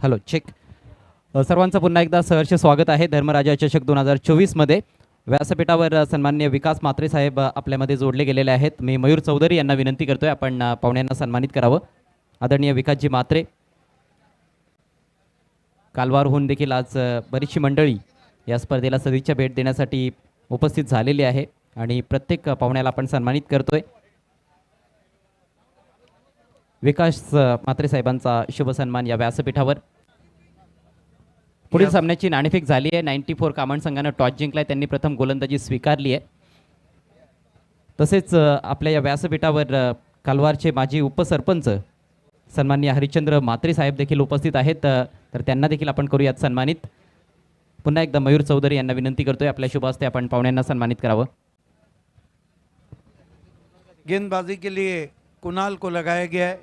Hello check. सर्वांचं पुन्हा एकदा सहर्ष स्वागत आहे धर्मराजा चषक 2024 मध्ये. व्यासपीठावर सन्माननीय विकास म्हात्रे साहेब आपल्यामध्ये जोडले गेलेले आहेत. मी मयूर चौधरी यांना विनंती करतोय आपण पाहुण्यांना सन्मानित करावं. आदरणीय विकासजी म्हात्रे, कालवारहून देखील आज बरीचशी मंडळी या स्पर्धेला सदिच्छा भेट देण्यासाठी उपस्थित झालेली आहे आणि प्रत्येक पाहुण्याला आपण सन्मानित करतोय. विकास म्हात्रे साहेबांचा शुभ सन्मान या व्यासपीठावर. पुढील सामन्याची नाणेफेक झाली आहे. 94 कामण संघानं टॉस जिंकलाय, त्यांनी प्रथम गोलंदाजी स्वीकारली आहे. तसेच आपल्या या व्यासपीठावर कालवारचे माजी उपसरपंच सन्माननीय हरिश्चंद्र म्हात्रे साहेब देखील उपस्थित आहेत, तर त्यांना देखील आपण करूयात सन्मानित. पुन्हा एकदा मयूर चौधरी यांना विनंती करतोय आपल्या शुभ हस्ते आपण पाहुण्यांना सन्मानित करावं. गेंदबाजी के लिए कुणाल को लगाया गया है.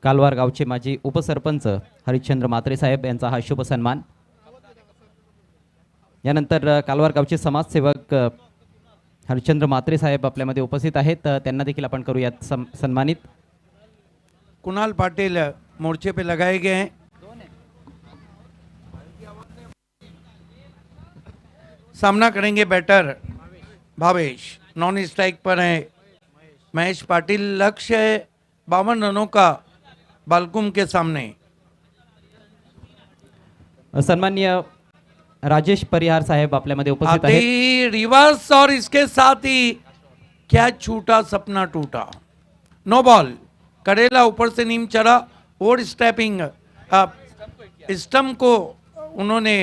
कालवार गावचे माजी उपसरपंच हरिश्चंद्र म्हात्रे साहेब यांचा हा शुभ सन्मान. यानंतर कालवार गावचे समाजसेवक हरिश्चंद्र म्हात्रे साहेब आपल्यामध्ये उपस्थित आहेत, त्यांना देखील आपण करूयात सन्मानित. कुणाल पाटिल मोर्चे पे लगाए गए हैं. सामना करेंगे बैटर भावेश. नॉन स्ट्राइक पर है महेश पाटिल. लक्ष्य है 52 रनों का बालकुम के सामने. सन्माननीय राजेश परिहार साहेब आपल्यामध्ये उपस्थित आते आहेत. ही रिवर्स और इसके साथ ही कैच छूटा, सपना टूटा. No ball. करेला ऊपर से नीम चढ़ा और स्टेपिंग स्टम्प को उन्होंने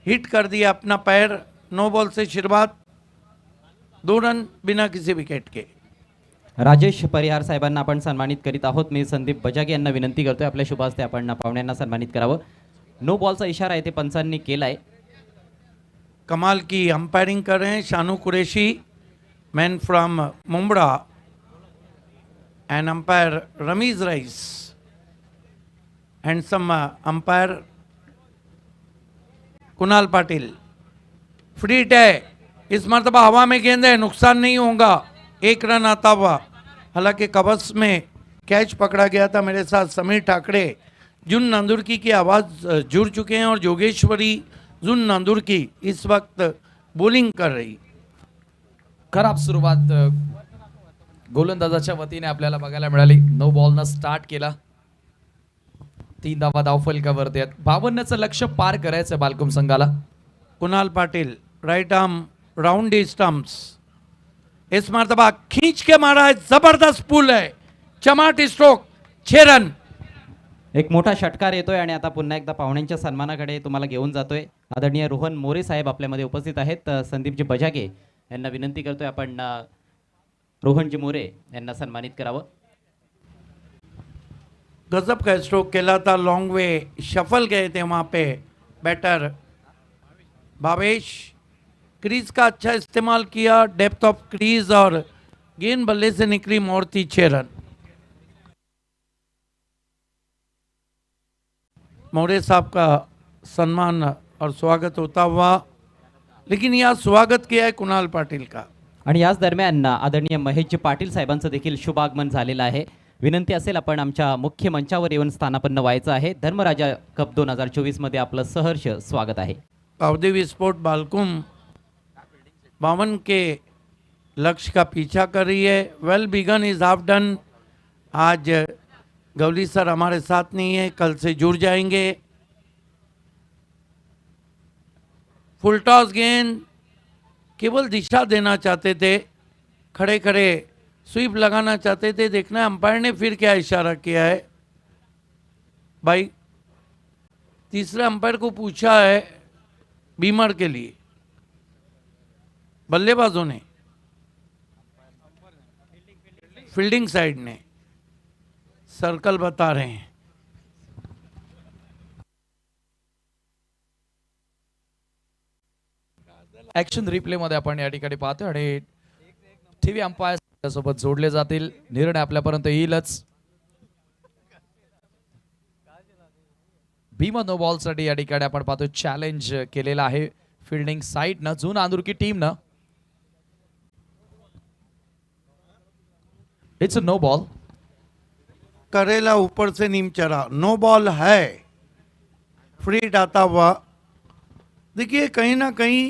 हिट कर दिया अपना पैर. नो बॉल से शुरुआत. 2 रन बिना किसी विकेट के. राजेश परिहार साहेबांना आपण सन्मानित करीत आहोत. मी संदीप बजागे यांना विनंती करतोय आपल्या शुभ हस्ते आपण पाहुण्यांना सन्मानित करावं. नो बॉलचा इशारा आहे ते पंचांनी केलाय. कमाल की अंपायरिंग कर रहे हैं Shanu Qureshi, man from Mumbra, and umpire Ramiz Rais, handsome umpire Kunal Patil. Free hit है. इस मरतबा हवा में गेंद है, नुकसान नहीं होगा. 1 रन आता हुआ. हालांकि कवच में कैच पकड़ा गया था. मेरे साथ समीर ठाकरे, जुन नांदुरकी की आवाज़ जुड़ चुके हैं और जोगेश्वरी जुन नांदुरकी इस वक्त बॉलिंग कर रही. खराब सुरुवात गोलंदाजाच्या वतीने आपल्याला बघायला मिळाली. नो बॉलनं स्टार्ट केला. 3 धावा धावफलकावरती आहेत. 52चं लक्ष्य पार करायचं बालकुम संघाला. Kunal Patil right arm round the stumps. इस मरतबा खींच के मारा है. जबरदस्त पुल है. चमाट स्ट्रोक. 6 रन. एक मोठा षटकार येतोय आणि आता पुन्हा एकदा पाहुण्यांच्या सन्मानाकडे तुम्हाला घेऊन जातोय. आदरणीय रोहन मोरे साहेब आपल्यामध्ये उपस्थित आहेत. संदीपजी बजागे यांना विनंती करतोय आपण रोहनजी मोरे यांना सन्मानित करावं. गजब का स्ट्रोक खेला था. लॉन्ग वे शफल गए थे वहाँ पे बैटर भावेश. क्रीज का अच्छा इस्तेमाल किया. डेप्थ ऑफ क्रीज और गेंद बल्ले से निकली मोड़ती. 6 रन. मोरे साहब का सम्मान और स्वागत होता हुआ, लेकिन यह स्वागत किया है कुणाल पाटिल का. आणि याच दरम्यान आदरणीय महेशजी पाटील साहेबांचं देखील शुभ आगमन झालेलं आहे. विनंती असेल आपण आमच्या मुख्य मंचावर येऊन स्थानापन्न व्हायचं आहे. धर्मराजा कप 2024 मध्ये आपलं सहर्ष स्वागत आहे. अवधेवी स्पोर्ट बालकुम 52 के लक्ष्य का पीछा कर रही है. Well begun is half done. आज गवली सर हमारे साथ नहीं है, कल से जुड़ जाएंगे. फुल टॉस गेंद. केवल दिशा देना चाहते थे, खड़े खड़े स्वीप लगाना चाहते थे. देखना है अंपायर ने फिर क्या इशारा किया है. भाई तीसरे अंपायर को पूछा है बीमर के लिए. बल्लेबाजों ने, फील्डिंग साइड ने सर्कल बता रहे हैं. ऍक्शन रिप्ले मध्ये आपण या ठिकाणी पाहतोय आणि टीव्ही अंपायर सोबत जोडले जातील. निर्णय आपल्यापर्यंत येईलच. भीमा नो बॉल साठी या ठिकाणी आपण पाहतोय चॅलेंज केलेला आहे फील्डिंग साइडनं जुन आंदुरकी टीमनं. It's a no ball. करेला ऊपर से नीम चढ़ा, नो बॉल है, फ्री हिट आता हुआ। देखिए कहीं ना कहीं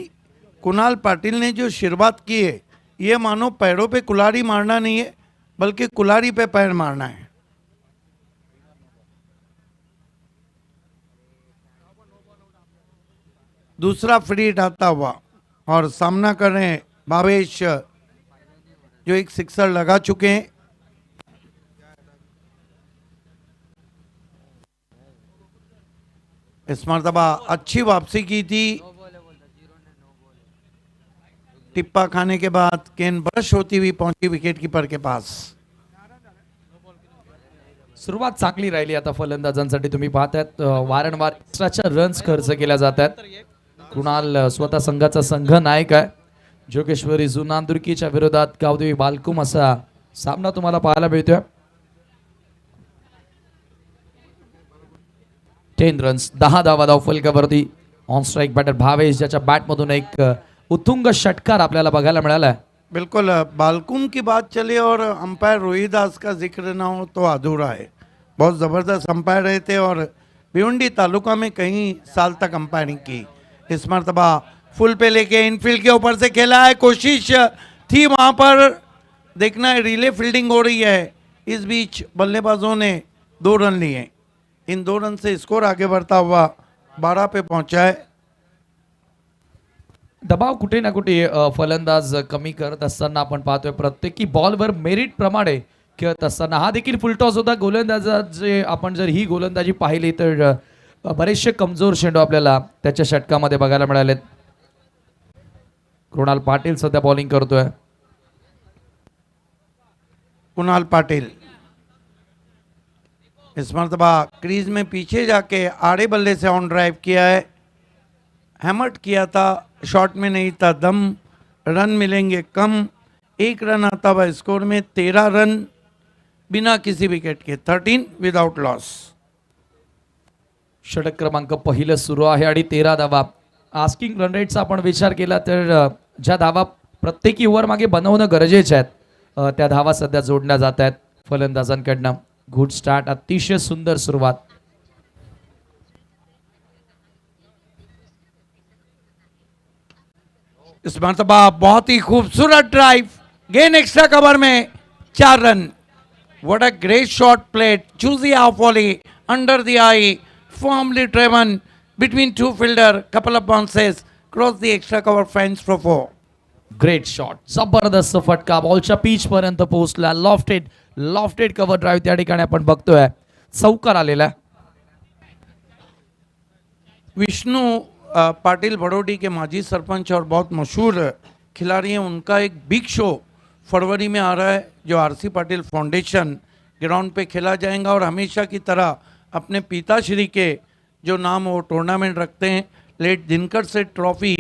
कुणाल पाटिल ने जो शुरुआत की है, ये मानो पैरों पे कुल्हाड़ी मारना नहीं है, बल्कि कुल्हाड़ी पे पैर मारना है। दूसरा फ्री हिट आता हुआ और सामना कर रहे हैं भावेश, जो एक सिक्सर लगा चुके हैं। इस मर्तबा अच्छी वापसी की थी, टिप्पा खाने के बाद गेंद ब्रश होती हुई पहुंची विकेट कीपर के पास। सुरुवात चांगली राहिली आता फलंदाजांसाठी. तुम्ही पाहतायत वारंवार एक्स्ट्राच्या रन्स खर्च केल्या जात आहेत. कुणाल स्वतः संघाचा संघ नायक आहे. जोगेश्वरी जुनांदुर्कीच्या विरोधात गावदेवी बालकुम असा सामना तुम्हाला पाहायला मिळतोय. 10 रन्स, 10 धावा धावफलकावरती. ऑन स्ट्राइक बॅटर भावेश, ज्याच्या बॅटमधून एक उत्तुंग षटकार आपल्याला बघायला मिळाला आहे. बिल्कुल, बालकुम की बात चले और अंपायर रोहिदास का जिक्र ना हो तो अधूरा है। बहुत ज़बरदस्त अंपायर रहे थे और भिवंडी तालुका में कई साल तक अंपायरिंग की। इस मरतबा फुल पे लेके इनफील्ड के ऊपर से खेला है, कोशिश थी वहाँ पर, देखना है रिले फील्डिंग हो रही है। इस बीच बल्लेबाजों ने 2 रन लिए, इन 2 रन से स्कोर आगे बढ़ता हुआ 12 पे पहुंचा है। दबाव कुठे ना कुठे फलंदाज कमी करत असताना आपण पाहतोय. प्रत्येकी बॉलवर मेरिट प्रमाणे खेळत असताना हा देखील फुलटॉस होता. गोलंदाजाचे आपण जर ही गोलंदाजी पाहिली तर बरेचसे कमजोर चेंडू आपल्याला त्याच्या षटकामध्ये बघायला मिळालेत. कुणाल पाटील सध्या बॉलिंग करतोय. कुणाल पाटिल इस मरतबा क्रीज में पीछे जाके आड़े बल्ले से ऑन ड्राइव किया है, हैमर्ट किया था, शॉट में नहीं था दम, रन मिलेंगे कम। 1 रन आता हुआ स्कोर में 13 रन बिना किसी विकेट के, 13 विदाउट लॉस। षटक क्रमांक पहिलं सुरू आहे आणि 13 धावा. आस्किंग रन रेटचा आपण विचार केला तर ज्या धावा प्रत्येकी ओव्हर मागे बनवणं गरजेचे आहेत त्या धावा सध्या जोडल्या जात आहेत फलंदाजांकडनं. गुड स्टार्ट, अतिशय सुंदर सुरुवात. इस मरतबा बहुत ही खूबसूरत ड्राइव, गेंद एक्स्ट्रा कवर में 4 run. What a great shot played, juicy half volley under the eye, firmly driven between 2 fielder, couple of bounces, cross the extra cover fence for 4. Great shot, जबरदस्त फटका, बॉलच्या पिच पर्यंत पोहोचला. Lofted cover drive त्या ठिकाणी आपण बघतोय. चौकार आलेला. विष्णु पाटिल बड़ोडी के माजी सरपंच और बहुत मशहूर खिलाड़ी हैं, उनका एक बिग शो फरवरी में आ रहा है जो आरसी पाटिल फाउंडेशन ग्राउंड पे खेला जाएगा। और हमेशा की तरह अपने पिताश्री के जो नाम वो टूर्नामेंट रखते हैं। लेट दिनकर से ट्रॉफी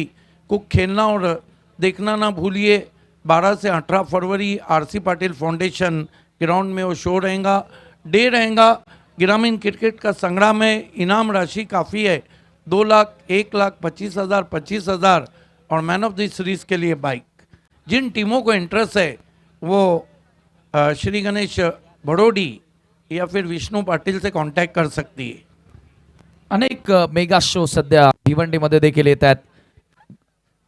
को खेलना और देखना ना भूलिए। 12 से 18 February RC Patil foundation ground में वो शो रहेगा, डे रहेगा। ग्रामीण क्रिकेट का संग्राम है, इनाम राशि काफ़ी है, 2 लाख, 1 लाख 25,000, 25,000 और मैन ऑफ द सीरीज़ के लिए बाइक। जिन टीमों को इंटरेस्ट है वो श्री गणेश बड़ोडी या फिर विष्णु पाटिल से कांटेक्ट कर सकती है। अनेक मेगा शो सध्या भिवंडीमध्ये देखील येत आहेत.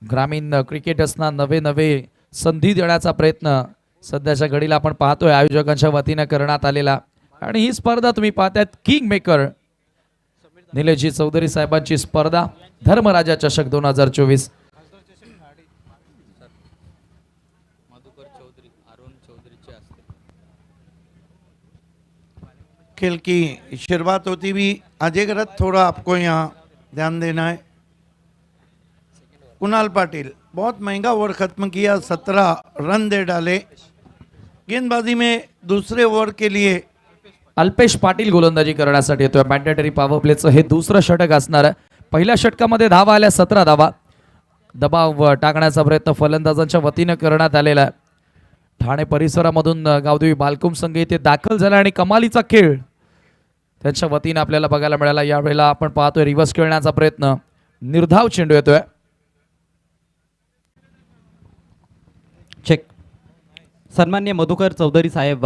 ग्रामीण क्रिकेटर्सना नवे संधी देण्याचा प्रयत्न सध्याच्या घडीला आपण पाहतोय आयोजकांच्या वतीने करण्यात आलेला. आणि ही स्पर्धा तुम्ही पाहतायत किंग मेकर निलेशजी चौधरी साहेबांची स्पर्धा, धर्मराजा चषक 2024. खेल की शुरुआत होती भी अजय गरत, थोड़ा आपको यहाँ ध्यान देना है। कुणाल पाटिल बहुत महंगा ओवर खत्म किया, 17 रन दे डाले। गेंदबाजी में दूसरे ओवर के लिए अल्पेश पाटील गोलंदाजी करण्यासाठी येतोय. मॅन्डेटरी पॉवर प्लेचं हे दुसरं षटक असणार आहे. पहिल्या षटकामध्ये धावा आल्या 17 धावा. दबाव टाकण्याचा प्रयत्न फलंदाजांच्या वतीने करण्यात आलेला आहे. ठाणे परिसरामधून गावदेवी बालकुम संघ येथे दाखल झाला आणि कमालीचा खेळ त्यांच्या वतीने आपल्याला बघायला मिळाला. यावेळेला आपण पाहतोय रिव्हर्स खेळण्याचा प्रयत्न, निर्धाव चेंडू येतोय. चेक. सन्मान्य मधुकर चौधरी साहेब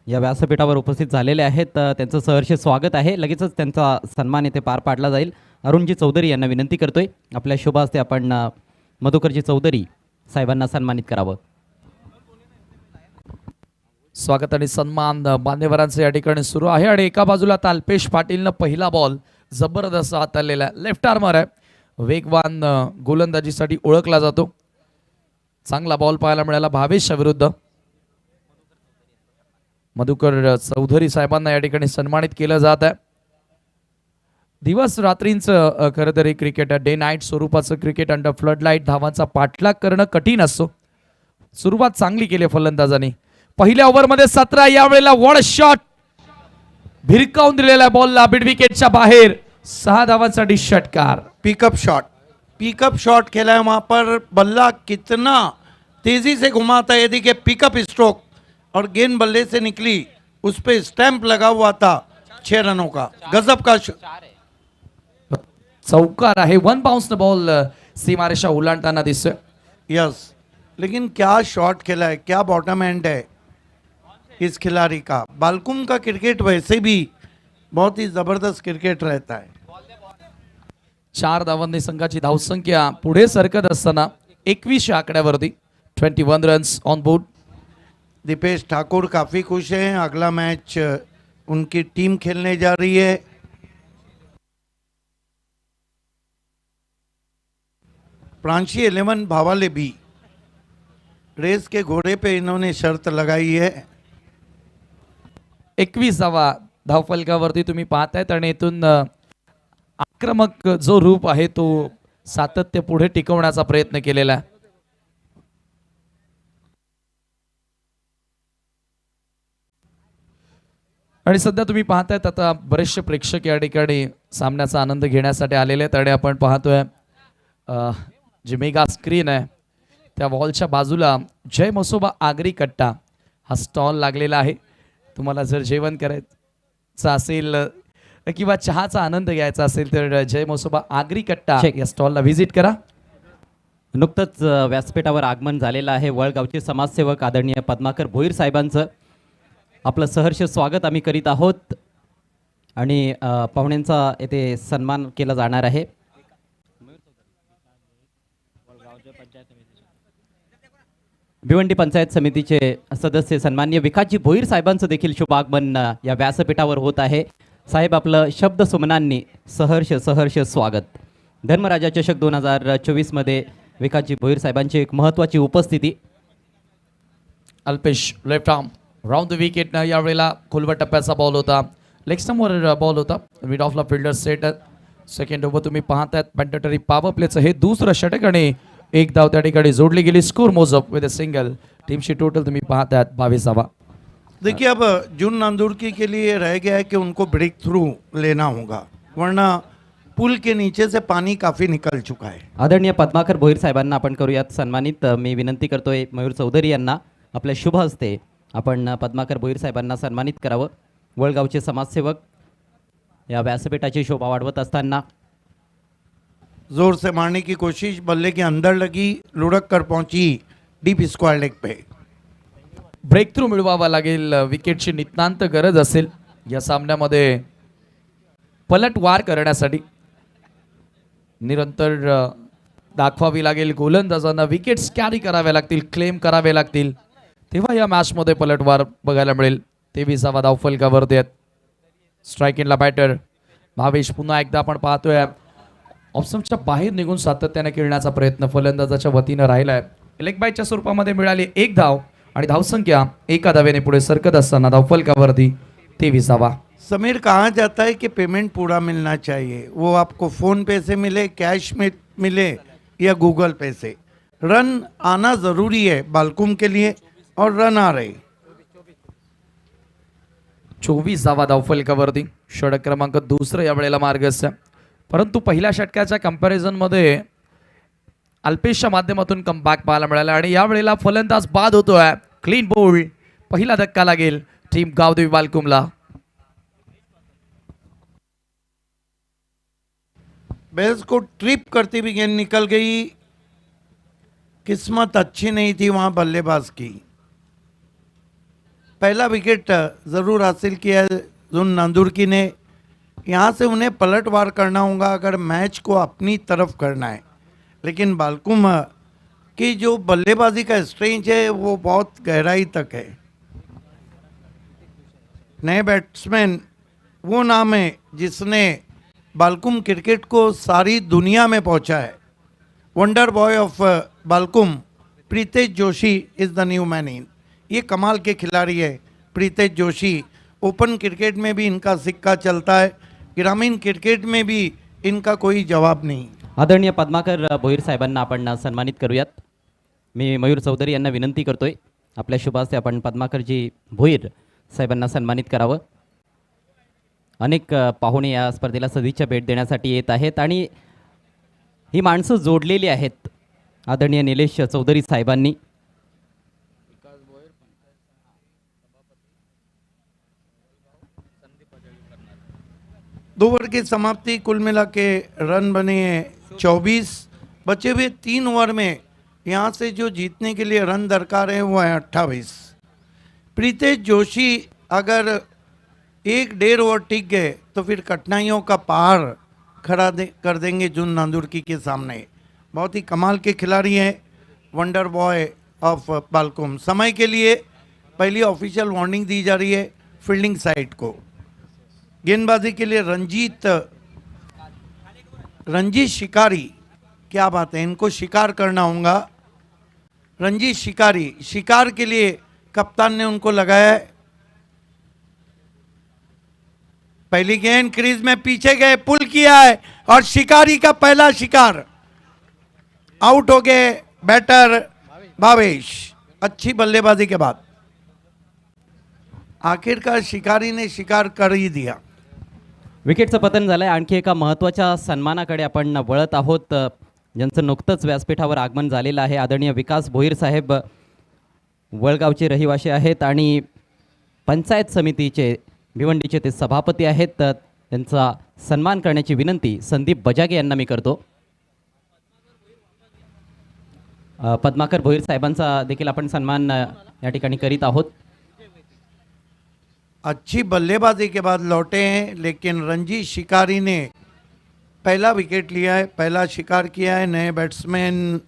या व्यासपीठावर उपस्थित झालेले आहेत. त्यांचं सहर्ष स्वागत आहे. लगेचच त्यांचा सन्मान इथे पार पाडला जाईल. अरुणजी चौधरी यांना विनंती करतोय आपल्या शुभ हस्ते आपण मधुकरजी चौधरी साहेबांना सन्मानित करावं. स्वागत आणि सन्मान मान्यवरांचे या ठिकाणी सुरू आहे आणि एका बाजूला आता अल्पेश पाटीलनं पहिला बॉल जबरदस्त हाताळलेला आहे. लेफ्ट आर्मर आहे, वेगवान गोलंदाजीसाठी ओळखला जातो. चांगला बॉल पाहायला मिळाला भावेशच्या विरुद्ध. मधुकर चौधरी साहेबांना या ठिकाणी सन्मानित केलं जात आहे. दिवस रात्रींचं खरं तर क्रिकेट डे नाईट स्वरूपाचं क्रिकेट अंडर फ्लड लाईट. धावांचा पाठलाग करणं कठीण असतो. सुरुवात चांगली केली फलंदाजांनी. पहिल्या ओव्हरमध्ये 17, यावेळेला वॉड शॉट भिरकावून दिलेला बॉलला मिड विकेटच्या बाहेर. 6 धावांसाठी षटकार. पिकअप शॉट खेला है वहाँ पर. बल्ला कितना तेजी से घुमाता है, देखिए पिकअप स्ट्रोक, और गेंद बल्ले से निकली, उस पे स्टैंप लगा हुआ था 6 रनों का. गजब का चौकार आहे. 1 बाउंस बॉल सीमारेषा ओलांडताना दिसतोय. यस, लेकिन क्या शॉट खेला है, क्या बॉटम एंड है इस खिलाड़ी का. बालकुम का क्रिकेट वैसे भी बहुत ही जबरदस्त क्रिकेट रहता है. 4 धावांनी संघाची धावसंख्या पुढे सरकत असताना 21 आकड्यावरती 21 runs on board. Deepesh Thakur काफ़ी खुश हैं. अगला मैच उनकी टीम खेलने जा रही है. प्रांशी 11 भावाले भी रेस के घोड़े पे इन्होंने शर्त लगाई है. 21 धावा धावफलकावरती तुम्ही पाहतायत आणि इथून आक्रमक जो रूप आहे तो सातत्य पुढे टिकवण्याचा प्रयत्न केलेला आहे. आणि सध्या तुम्ही पाहतायत आता बरेचसे प्रेक्षक या ठिकाणी सामन्याचा आनंद घेण्यासाठी आलेले आहेत. आणि आपण पाहतोय जी मेगा स्क्रीन आहे त्या वॉलच्या बाजूला जय मसोबा आगरी कट्टा हा स्टॉल लागलेला आहे. तुम्हाला जर जेवण करायचं असेल किंवा चहाचा आनंद घ्यायचा असेल तर जय मसोबा आगरी कट्टा या स्टॉलला व्हिजिट करा. नुकतंच व्यासपीठावर आगमन झालेलं आहे वळगावचे समाजसेवक आदरणीय पद्माकर भोईर साहेबांचं. आपलं सहर्ष स्वागत आम्ही करीत आहोत आणि पाहुण्यांचा येथे सन्मान केला जाणार आहे. भिवंडी पंचायत समितीचे सदस्य सन्माननीय विकासजी भोईर साहेबांचं देखील शुभ आगमन या व्यासपीठावर होत आहे. साहेब आपलं शब्द सुमनांनी सहर्ष स्वागत. धर्मराजा चषक 2024 मध्ये विकासजी भोईर साहेबांची एक महत्त्वाची उपस्थिती. Alpesh left arm round the wicket. यावेळेला खोलवर टप्प्याचा बॉल होता, लेग स्टंपवर बॉल होता. मिड ऑफला फिल्डर सेट. सेकंड ओव्हर तुम्ही पाहतायत मॅन्डेटरी पॉवर प्लेचं हे दुसरं षटक आणि 1 धाव त्या ठिकाणी जोडली गेली. Score moves up with a single. टीमची टोटल तुम्ही पाहतायत 22 धावा. देखिए अब जून नांदुरकी के लिए रह गया है कि उनको ब्रेक थ्रू लेना होगा, वरना पुल के नीचे से पानी काफ़ी निकल चुका है. आदरणीय पद्माकर भोईर साहेबांना आपण करूयात सन्मानित. मी विनंती करतोय मयूर चौधरी यांना आपल्या शुभ हस्ते आपण पद्माकर भोईर साहेबांना सन्मानित करावं. वळगावचे समाजसेवक या व्यासपीठाची शोभा वाढवत असताना जोर से मारने की कोशिश, बल्ले के अंदर लगी, लुढ़क कर पहुंची डीप स्क्वायर लेग पे. ब्रेक थ्रू मिळवावा लागेल. विकेटची नितांत गरज असेल या सामन्यामध्ये पलटवार करण्यासाठी. निरंतर दाखवावी लागेल गोलंदाजांना. विकेट्स कॅरी कराव्या लागतील, क्लेम करावे लागतील, तेव्हा या मॅचमध्ये पलटवार बघायला मिळेल. 23वा धावफलकावरती आहेत. स्ट्राईक इनला बॅटर भावेश. पुन्हा एकदा आपण पाहतोय ऑप्शनच्या बाहेर निघून सातत्याने खेळण्याचा प्रयत्न फलंदाजाच्या वतीनं राहिला आहे. लेग बायच्या स्वरूपामध्ये मिळाली 1 धाव आणि धावसंख्या 1 धावेने पुढे सरकत असताना धावफलकावरती 23 धावा. समीर, कहा जाता है कि पेमेंट पूरा मिलना चाहिए. वो आपको फ़ोन पे से मिले, कैश में मिले या गूगल पे से. रन आना ज़रूरी है बालकुम के लिए और रन आ रहे. 24 धावा धावफलकावरती. षटक क्रमांक 2 या वेळेला मार्गस्थ. परंतु पहिल्या षटकाच्या कंपॅरिझनमध्ये अल्पेशच्या माध्यमातून कमबॅक पाहायला मिळाला आणि या वेळेला फलंदाज बाद होतोय. Clean bowled. पहिला धक्का लागेल टीम गावदेवी बालकुमला. बेल्स को ट्रिप करती हुई गेंद निकल गई. किस्मत अच्छी नहीं थी वहां बल्लेबाज की. पहला विकेट ज़रूर हासिल किया है जुन नांदुरकी ने। यहाँ से उन्हें पलटवार करना होगा अगर मैच को अपनी तरफ करना है। लेकिन बालकुम की जो बल्लेबाजी का स्ट्रेंज है वो बहुत गहराई तक है। नए बैट्समैन वो नाम है जिसने बालकुम क्रिकेट को सारी दुनिया में पहुंचा है। Wonder boy of Balkum Pritesh Joshi is the new man in. ये कमाल के खिलाड़ी है प्रीतेश जोशी। ओपन क्रिकेट में भी इनका सिक्का चलता है, ग्रामीण क्रिकेट में भी इनका कोई जवाब नहीं। आदरणीय पद्माकर भोईर साहेबांना आपण सन्मानित करूयात. मी मयूर चौधरी यांना विनंती करतोय आपल्या शुभ हस्ते आपण पद्माकरजी भोईर साहेबांना सन्मानित करावं. अनेक पाहुणे या स्पर्धेला सदिच्छा भेट देण्यासाठी येत आहेत आणि ही माणसं जोडलेली आहेत आदरणीय निलेश चौधरी साहेबांनी. दो ओवर की समाप्ति, कुल मिला के रन बने हैं 24। बचे हुए 3 ओवर में यहाँ से जो जीतने के लिए रन दरकार है वो है 28। प्रीतेश जोशी अगर 1-1.5 ओवर टिक गए तो फिर कठिनाइयों का पहाड़ खड़ा कर देंगे जुन नांदुरकी के सामने। बहुत ही कमाल के खिलाड़ी हैं, वंडर बॉय ऑफ बालकुम। समय के लिए पहली ऑफिशियल वार्निंग दी जा रही है फील्डिंग साइड को। गेंदबाजी के लिए रंजीत शिकारी, क्या बात है, इनको शिकार करना होगा। रंजीत शिकारी, शिकार के लिए कप्तान ने उनको लगाया है। पहली गेंद क्रीज में पीछे गए, पुल किया है और शिकारी का पहला शिकार। आउट हो गए बैटर भावेश, अच्छी बल्लेबाजी के बाद आखिरकार शिकारी ने शिकार कर ही दिया। विकेटचं पतन झालंय. आणखी एका महत्त्वाच्या सन्मानाकडे आपण वळत आहोत, ज्यांचं नुकतंच व्यासपीठावर आगमन झालेलं आहे. आदरणीय विकास भोईर साहेब वळगावचे रहिवासी आहेत आणि पंचायत समितीचे भिवंडीचे ते सभापती आहेत. त्यांचा सन्मान करण्याची विनंती संदीप बजागे यांना मी करतो. पद्माकर भोईर साहेबांचा देखील आपण सन्मान या ठिकाणी करीत आहोत. अच्छी बल्लेबाजी के बाद लौटे हैं, लेकिन रंजीत शिकारी ने पहला विकेट लिया है, पहला शिकार किया है नए बैट्समैन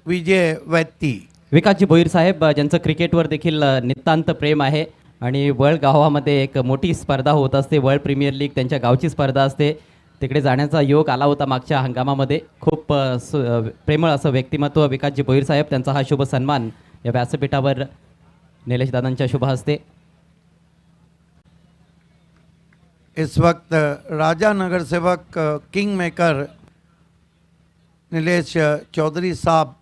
विजय वैती। विकासजी भोईर साहेब ज्यांचं क्रिकेटवर देखील नितांत प्रेम आहे आणि वळ गावामध्ये एक मोठी स्पर्धा होत असते, वर्ल्ड प्रीमियर लीग त्यांच्या गावची स्पर्धा असते. तिकडे जाण्याचा योग आला होता मागच्या हंगामामध्ये. खूप प्रेमळ असं व्यक्तिमत्व विकासजी भोईर साहेब, त्यांचा हा शुभ सन्मान या व्यासपीठावर निलेश दादांच्या शुभ हस्ते. इस वक्त राजा नगर सेवक किंग मेकर नीलेश चौधरी साहब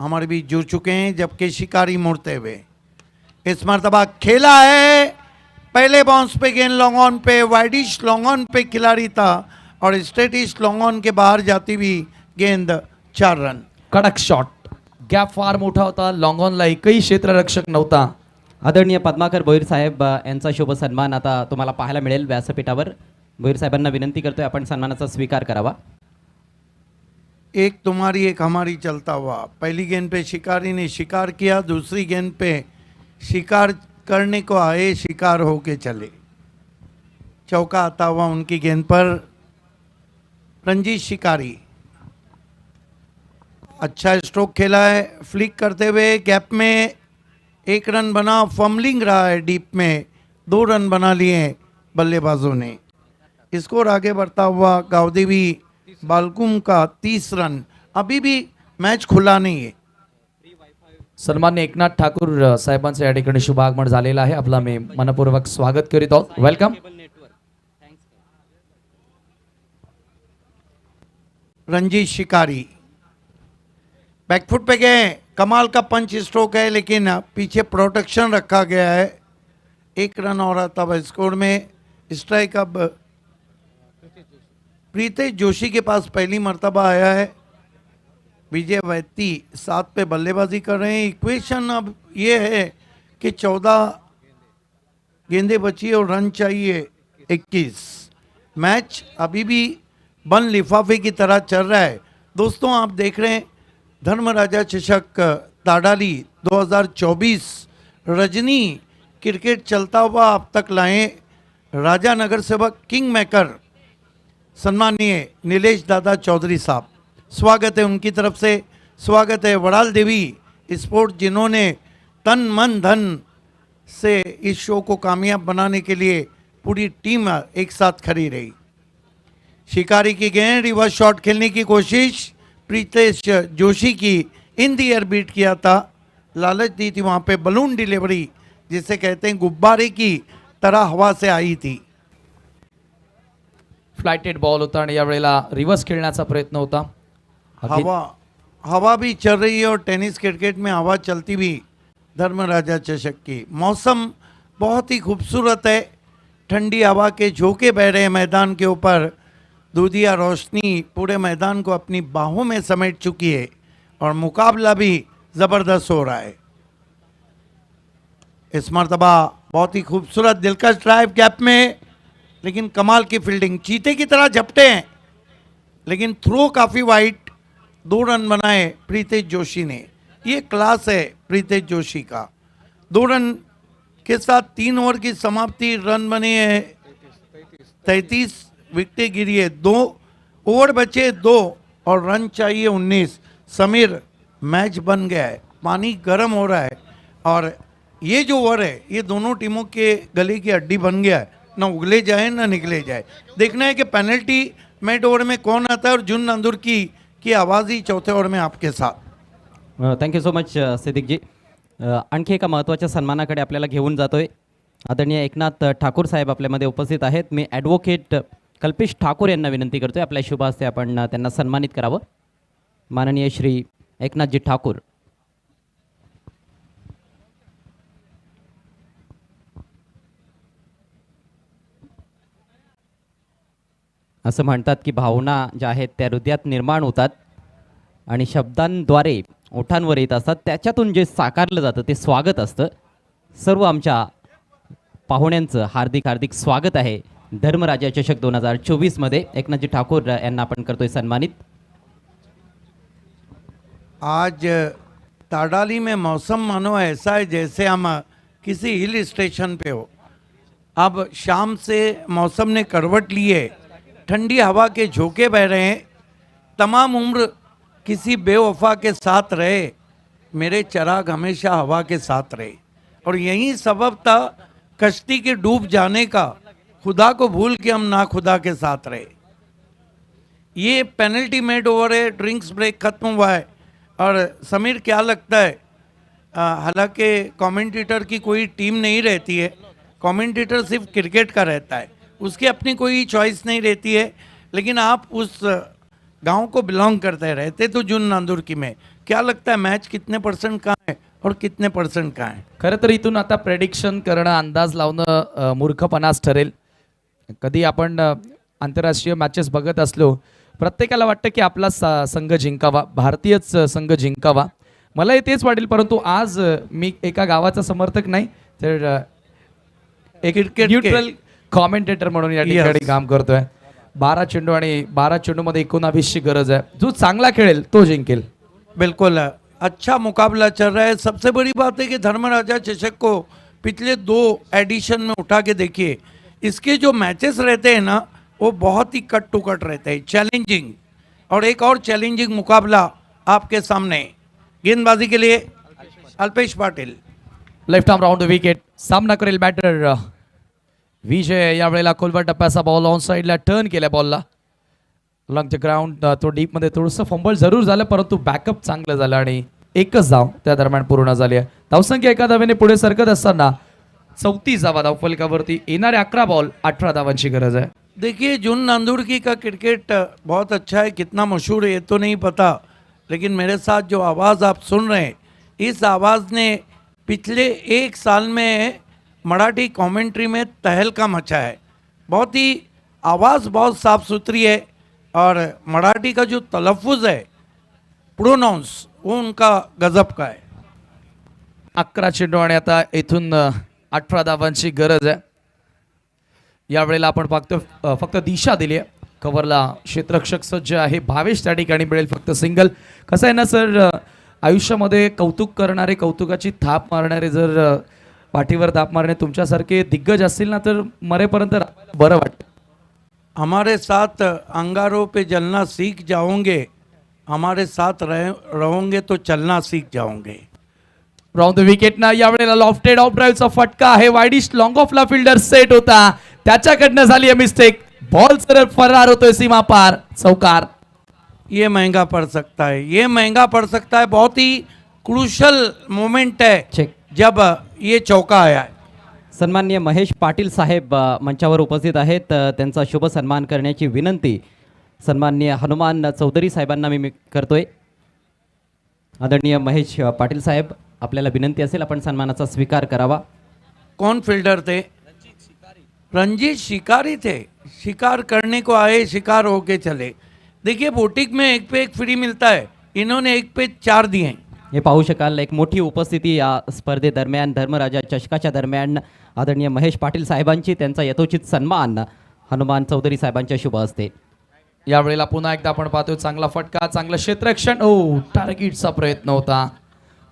हमारे बीच जुड़ चुके हैं, जबकि शिकारी मुड़ते हुए इस मरतबा खेला है। पहले बाउंस पे गेंद लॉन्ग ऑन पे, वाइडिश लॉन्ग ऑन पे खिलाड़ी था और स्ट्रेटिश लॉन्ग ऑन के बाहर जाती हुई गेंद 4 रन। कडक शॉट, गॅप फार मोठा होता, लॉंग ऑनला एकही क्षेत्ररक्षक नव्हता. आदरणीय पद्माकर भोईर साहेब यांचा शुभ सन्मान आता तुम्हाला पाहायला मिळेल व्यासपीठावर. भोईर साहेबांना विनंती करतोय आपण सन्मानाचा स्वीकार करावा. एक तुम्हारी एक हमारी चलता हुआ। पहली गेंद पे शिकारी ने शिकार किया, दूसरी गेंद पे शिकार करने को आए, शिकार होके चले। चौका आता हुआ उनकी गेंद पर रंजीत शिकारी। अच्छा स्ट्रोक खेला है, फ्लिक करते हुए गैप में 1 रन बना, फम्बलिंग रहा है डीप में, 2 रन बना लिए बल्लेबाजों ने। स्कोर आगे बढ़ता हुआ गावदेवी बालकुम का 30 रन। अभी भी मैच खुला नहीं है। सन्मान्य एकनाथ ठाकूर साहेबांचं या ठिकाणी शुभ आगमन झालेलं आहे. आपला मी मनपूर्वक स्वागत करीत आहोत. वेलकम. रंजीत शिकारी बैकफुट पे गए, कमाल का पंच स्ट्रोक है, लेकिन पीछे प्रोटेक्शन रखा गया है। 1 रन और आता है स्कोर में। स्ट्राइक अब प्रीतेश जोशी के पास पहली मर्तबा आया है। विजय वैती 7 पे बल्लेबाजी कर रहे हैं। इक्वेशन अब ये है कि 14 गेंदें बची और रन चाहिए 21। मैच अभी भी बंद लिफाफे की तरह चल रहा है। दोस्तों आप देख रहे हैं धर्मराजा चषक ताडाली 2024 रजनी क्रिकेट चलता हुआ अब तक लाए राजा नगर सेवक किंग मेकर सम्मानीय नीलेश दादा चौधरी साहब, स्वागत है उनकी तरफ से। स्वागत है वड़ाल देवी स्पोर्ट, जिन्होंने तन मन धन से इस शो को कामयाब बनाने के लिए पूरी टीम एक साथ खड़ी रही। शिकारी की गेंद रिवर्स शॉट खेलने की कोशिश, प्रीतेश जोशी की इन दी एयर बीट किया था, लालच दी थी वहाँ पे बलून डिलीवरी जिसे कहते हैं गुब्बारे की तरह हवा से आई थी। फ्लाइटेड बॉल होता आणि यावेळेला रिव्हर्स खेळण्याचा प्रयत्न होता. हवा भी चल रही है और टेनिस क्रिकेट में हवा चलती भी धर्मराजा चषक की। मौसम बहुत ही खूबसूरत है, ठंडी हवा के झोंके बह रहे हैं मैदान के ऊपर, दूधिया रोशनी पूरे मैदान को अपनी बाहों में समेट चुकी है और मुकाबला भी ज़बरदस्त हो रहा है। इस मरतबा बहुत ही खूबसूरत दिलकश ड्राइव गैप में, लेकिन कमाल की फील्डिंग, चीते की तरह झपटे हैं लेकिन थ्रो काफ़ी वाइड, 2 रन बनाए प्रीतेश जोशी ने। ये क्लास है प्रीतेश जोशी का। 2 रन के साथ 3 ओवर की समाप्ति, रन बने हैं 33, विकेटें गिरी है 2, ओवर बचे 2 और रन चाहिए 19। समीर, मैच बन गया है, पानी गर्म हो रहा है और ये जो ओवर है ये दोनों टीमों के गले की हड्डी बन गया है, ना उगले जाए ना निकले जाए। देखना है कि पेनल्टी मिड ओवर में कौन आता है और जुन नांदूर की आवाज़ ही चौथे ओवर में आपके साथ। Thank you so much Siddiq ji. आणखी एका महत्त्वाच्या सन्मानाकडे आपल्याला घेऊन जातोय. आदरणीय एकनाथ ठाकूर साहेब आपल्यामध्ये उपस्थित आहेत. मी ॲडव्होकेट कल्पेश ठाकूर यांना विनंती करतोय आपल्या शुभ हस्ते आपण त्यांना सन्मानित करावं. माननीय श्री एकनाथजी ठाकूर. असं म्हणतात की भावना ज्या आहेत त्या हृदयात निर्माण होतात आणि शब्दांद्वारे ओठांवर येत असतात, त्याच्यातून जे साकारलं जातं ते स्वागत असतं. सर्व आमच्या पाहुण्यांचं हार्दिक हार्दिक स्वागत आहे धर्मराजा चषक 2024 मध्ये. एकनाथजी ठाकूर यांना आपण करतोय सन्मानित. आज ताडाली में मौसम मानो ऐसा है जैसे हम किसी हिल स्टेशन पे हो। अब शाम से मौसम ने करवट ली है, ठंडी हवा के झोंके बह रहे हैं। तमाम उम्र किसी बेवफा के साथ रहे, मेरे चिराग हमेशा हवा के साथ रहे। और यही सबब था कश्ती के डूब जाने का, खुदा को भूल के हम ना खुदा के साथ रहे। ये पेनल्टी मेड ओवर है, ड्रिंक्स ब्रेक खत्म हुआ है। और समीर, क्या लगता है, हालांकि कमेंटेटर की कोई टीम नहीं रहती है, कमेंटेटर सिर्फ क्रिकेट का रहता है, उसकी अपनी कोई चॉइस नहीं रहती है, लेकिन आप उस गांव को बिलोंग करते रहते तो जुन नांदूर की में, क्या लगता है मैच कितने % कहाँ है और कितने % कहाँ है? खरं तर इथून आता प्रेडिक्शन करणं, अंदाज लावणं मूर्खपणाच ठरेल. कधी आपण आंतरराष्ट्रीय मॅचेस बघत असलो, प्रत्येकाला वाटतं की आपला संघ जिंकावा, भारतीयच संघ जिंकावा. मला तेच वाटेल, परंतु आज मी एका गावाचा समर्थक नाही तर एक न्यूट्रल कॉमेंटेटर म्हणून या ठिकाणी काम करतोय. 12 चेंडू आणि 12 चेंडूमध्ये 19ची गरज आहे. जो चांगला खेळेल तो जिंकेल. बिल्कुल अच्छा मुकाबला चल रहा है। सबसे बड़ी बात है कि धर्मराजा चषक को पिछले 2 एडिशन में उठा के देखिए, इसके जो मैचेस रहते हैं ना वो बहुत ही कट टू कट रहते हैं, चैलेंजिंग। और एक और चैलेंजिंग मुकाबला आपके सामने, गेंदबाजी के लिए Alpesh Patil. Left arm round wicket. सामना करेल बॅटर विजय. यावेळेला खोलवर टप्प्याचा बॉल ऑन साईडला टर्न केला बॉलला लॉंग द ग्राउंड. तो डीप मध्ये थोडंसं फंबल जरूर झालं, परंतु बॅकअप चांगलं झालं आणि एकच धाव त्या दरम्यान पूर्ण झाली आहे. धावसंख्या एका धावेने पुढे सरकत असताना 34 धावा धावफलकावरती. येणारे 11 बॉल 18 धावांची गरज आहे. देखिए जुन नांदुरकी का क्रिकेट बहुत अच्छा है, कितना मशहूर है ये तो नहीं पता, लेकिन मेरे साथ जो आवाज़ आप सुन रहे हैं, इस आवाज़ ने पिछले 1 साल में मराठी कमेंट्री में तहलका मचा है। बहुत ही आवाज़ बहुत साफ़ सुथरी है और मराठी का जो तलफ़ुज़ है, प्रोनाउंस, वो उनका गजब का है. 11 चेंडू आणि आता इथून 18 धावांची गरज आहे. यावेळेला आपण फक्त दिशा दिली आहे. कव्हरला क्षेत्ररक्षक सज्ज आहे. भावेश त्या ठिकाणी मिळेल फक्त सिंगल. कसं आहे ना सर, आयुष्यामध्ये कौतुक करणारे, कौतुकाची थाप मारणारे जर पाठीवर थाप मारणे तुमच्यासारखे दिग्गज असतील ना तर मरेपर्यंत राहायला बरं वाटतं. हमारे साथ अंगारों पे जलना सीख जाओगे, हमारे साथ रहोगे तो चलना सीख जाओगे. राऊंड द विकेट ना यावेळेला लॉफ्टेड ऑफ ड्राईव्हचा फटका आहे. वाईडिस्ट लॉंग ऑफला फिल्डर सेट होता, त्याच्याकडनं झाली आहे मिस्टेक. बॉल सरळ फरार होतोय सीमा पार, चौकार. ये महंगा पड़ सकता है, ये महंगा पड़ सकता है. बहुत ही क्रूशल मोमेंट है चेक. जब ये चौका आया है. सन्माननीय महेश पाटील साहेब मंचावर उपस्थित आहेत. त्यांचा शुभ सन्मान करण्याची विनंती सन्माननीय हनुमान चौधरी साहेबांना मी करतोय. आदरणीय महेश पाटील साहेब, आपल्याला विनंती असेल आपण सन्मानाचा स्वीकार करावा. कौन फील्डर थे? रंजीत शिकारी थे. शिकार करने को आए, शिकार होके चले. देखिए बोटिक में एक पे एक फ्री मिलता है, इन्होंने एक पे 4 दिए हैं. हे पाहू शकाल एक मोठी उपस्थिती या स्पर्धेदरम्यान धर्मराजा चषकाच्या दरम्यान आदरणीय महेश पाटील साहेबांची, त्यांचा यथोचित सन्मान हनुमान चौधरी साहेबांच्या शुभ हस्ते. यावेळेला पुन्हा एकदा आपण पाहतोय चांगला फटका, चांगलं क्षेत्ररक्षण. ओ टार्गेटचा प्रयत्न होता,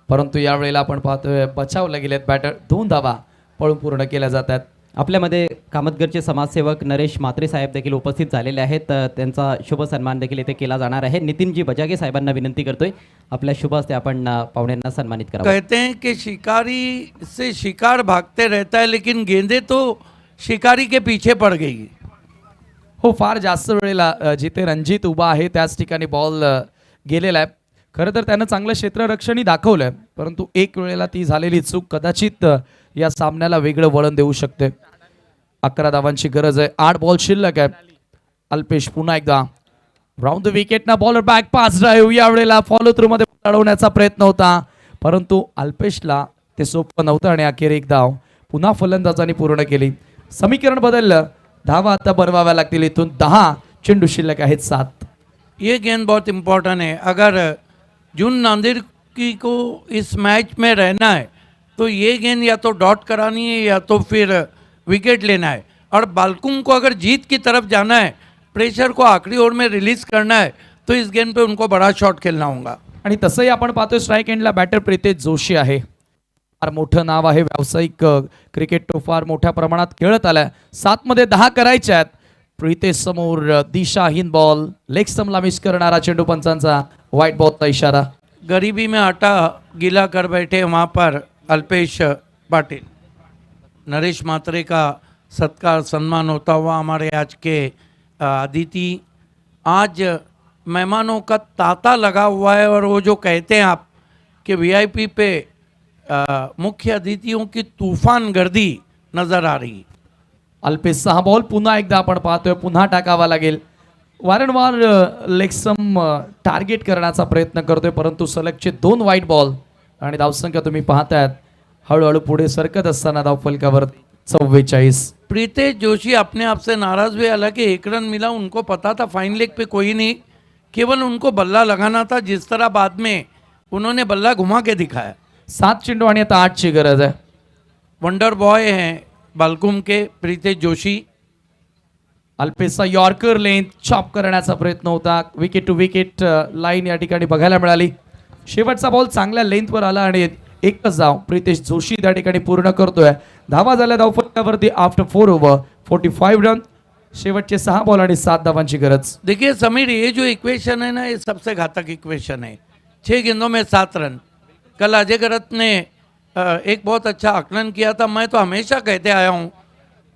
परंतु यावेळेला आपण पाहतोय बचावले गेलेत बॅटर. 2 धावा पळून पूर्ण केल्या जातात. आपल्यामध्ये कामतगरचे समाजसेवक नरेश म्हात्रे साहेब देखील उपस्थित झालेले आहेत. त्यांचा शुभ सन्मान देखील इथे केला जाणार आहे. नितीनजी बजागे साहेबांना विनंती करतोय आपल्या शुभ हस्ते आपण पाहुण्यांना सन्मानित करावं. कहते हैं कि शिकारी से शिकार भागते रहता है, लेकिन गेंदे तो शिकारी के पीछे पड़ गई. हो, फार जास्त वेळेला जिथे रणजित उभा आहे त्याच ठिकाणी बॉल गेलेला आहे. खरं तर त्यानं चांगलं क्षेत्ररक्षणही दाखवलंय, परंतु एक वेळेला ती झालेली चूक कदाचित या सामन्याला वेगळं वळण देऊ शकते. 11 धावांची गरज आहे, 8 बॉल शिल्लक आहे. अल्पेश पुन्हा एकदा राऊंड द विकेट ना बॉलर बॅक पास ड्राईव्ह. यावेळेला फॉलो थ्रू मध्ये अडवण्याचा प्रयत्न होता, परंतु अल्पेशला ते सोपं नव्हतं आणि अखेर एक धाव पुन्हा फलंदाजांनी पूर्ण केली. समीकरण बदललं, धावा आता बनवाव्या लागतील. इथून 10 चेंडू शिल्लक आहेत 7. ये गेंद बहुत इम्पोर्टेंट है. अगर जून नांदेड़ की को इस मैच में रहना है तो ये गेंद या तो डॉट करानी है या तो फिर विकेट लेना है. और बालकुम को अगर जीत की तरफ जाना है, प्रेशर को आखिरी ओवर में रिलीज करना है, तो इस गेंद पे उनको बड़ा शॉट खेलना होगा. आणि तसंही आपण पाहतोय स्ट्राईक एंडला बॅटर प्रितेश जोशी आहे. फार मोठं नाव आहे, व्यावसायिक क्रिकेट तो फार मोठ्या प्रमाणात खेळत आलाय. 7 मध्ये 10 करायच्या आहेत. प्रितेश समोर दिशाहीन बॉल, लेग स्टंपला मिस करणारा चेंडू पंचांचा व्हाईट बॉलचा इशारा. गरीबी में आटा गीला कर बैठे वहाँ पर अल्पेश पाटिल. नरेश म्हात्रे का सत्कार सम्मान होता हुआ हमारे आज के अतिथि. आज मेहमानों का तांता लगा हुआ है और वो जो कहते हैं आप कि वीआईपी पे मुख्य अतिथियों की तूफान गर्दी नजर आ रही. अल्पेश 6 बॉल पुन्हा एकदा आपण पाहतोय, पुन्हा टाकावा लागेल. वारंवार लेगसम टार्गेट करण्याचा प्रयत्न करतोय, परंतु सलगचे 2 वाईट बॉल आणि धावसंख्या तुम्ही पाहतायत हळूहळू पुढे सरकत असताना धावफलकावर 44. प्रीतेश जोशी अपने आप से नाराज हुए. हालांकि 1 रन मिला, उनको पता था फाइन लेग पे कोई नहीं, केवल उनको बल्ला लगाना था. जिस तरह बाद में उन्होंने बल्ला घुमा के दिखाया. 7 चेंडू आणि आता 8 ची गरज आहे. वंडर बॉय हैं बालकुम के प्रीतेश जोशी. अल्पेशचा यॉर्कर लेंथ चॉप करण्याचा प्रयत्न होता. विकेट टू विकेट लाईन या ठिकाणी बघायला मिळाली. शेवटचा बॉल चांगल्या लेंथवर आला आणि एकच धाव प्रितेश जोशी त्या ठिकाणी पूर्ण करतोय. धावा झाल्या धावफलकावरती आफ्टर 4 ओव्हर 45 रन. शेवटचे 6 बॉल आणि 7 धावांची गरज. देखिए समीर, ये जो इक्वेशन है ना, ये सबसे घातक इक्वेशन है. 6 गेंदों में 7 रन. कल अजय गरत ने एक बहुत अच्छा आकलन किया था. मैं तो हमेशा कहते आया हूँ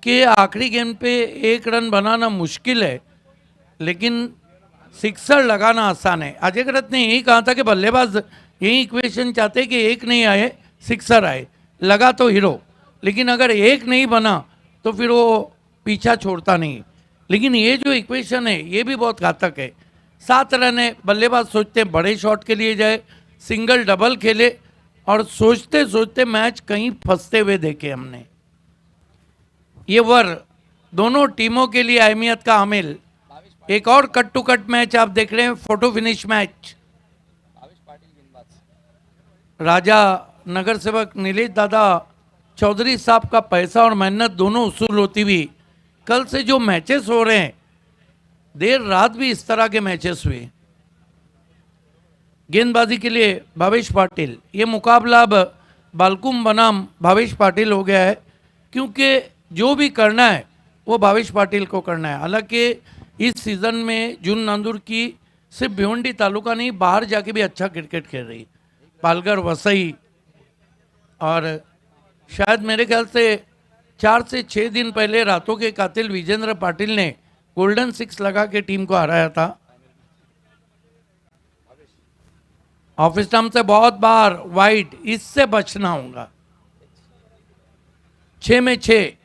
कि आखिरी गेंद पे 1 रन बनाना मुश्किल है, लेकिन सिक्सर लगाना आसान है. अजय गरत ने यही कहा था कि बल्लेबाज यही इक्वेशन चाहते कि 1 नहीं आए, सिक्सर आए. लगा तो हीरो, लेकिन अगर 1 नहीं बना तो फिर वो पीछा छोड़ता नहीं. लेकिन ये जो इक्वेशन है ये भी बहुत घातक है. 7 रन है, बल्लेबाज सोचते हैं बड़े शॉट के लिए जाए, सिंगल डबल खेले, और सोचते सोचते मैच कहीं फंसते हुए देखे हमने. ये ओवर दोनों टीमों के लिए अहमियत का हामिल. एक और कट टू कट मैच आप देख रहे हैं, फोटो फिनिश मैच. राजा नगर सेवक नीलेश दादा चौधरी साहब का पैसा और मेहनत दोनों उसूल होती हुई कल से जो मैचेस हो रहे हैं, देर रात भी इस तरह के मैचेस हुए. गेंदबाजी के लिए भावेश पाटिल। ये मुकाबला अब बालकुम बनाम भावेश पाटिल हो गया है, क्योंकि जो भी करना है वो भावेश पाटिल को करना है। हालांकि इस सीज़न में जून नांदूर की सिर्फ भिवंडी तालुका नहीं, बाहर जाके भी अच्छा क्रिकेट खेल रही, पालघर, वसई, और शायद मेरे ख्याल से 4 से 6 दिन पहले रातों के कातिल विजेंद्र पाटिल ने गोल्डन 6 लगा के टीम को हराया था। ऑफ स्टंप से बहुत बार वाइड, इससे बचना होगा। 6 में 6।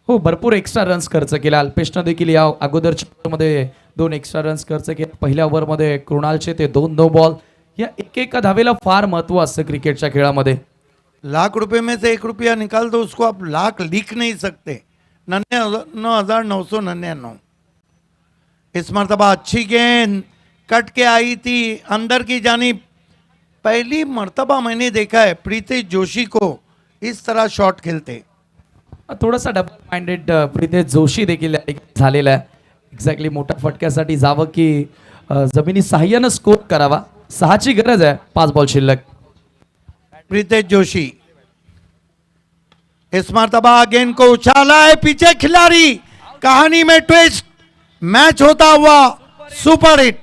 हो, भरपूर एक्स्ट्रा रन्स खर्च केला अल्पेशनं देखील या अगोदरच्या मध्ये 2 एक्स्ट्रा रन्स खर्च केले. पहिल्या ओव्हरमध्ये कृणालचे ते 2 नो बॉल. या एक धावेला फार महत्व असतं क्रिकेटच्या खेळामध्ये. लाख रुपए में से 1 रुपया निकाल दो, उसको आप लाख लिख नहीं सकते। 99,999। इस मरतबा अच्छी गेंद कट के आई थी अंदर की जानिब। पहली मर्तबा मैंने देखा है प्रीतेश जोशी को इस तरह शॉट खेलते। थोडासा डबल माइंडेड प्रीतेश जोशी देखील झालेला आहे. एक्झॅक्टली मोठ्या फटक्यासाठी जावं की जमिनी सहाय्यानं स्कोर करावा. 6ची गरज आहे, 5 बॉल शिल्लक. प्रीतेश जोशी इस मर्तबा गेंद को उछाला है, पीछे खिलाड़ी, कहानी में ट्विस्ट, मैच होता हुआ सुपर हिट।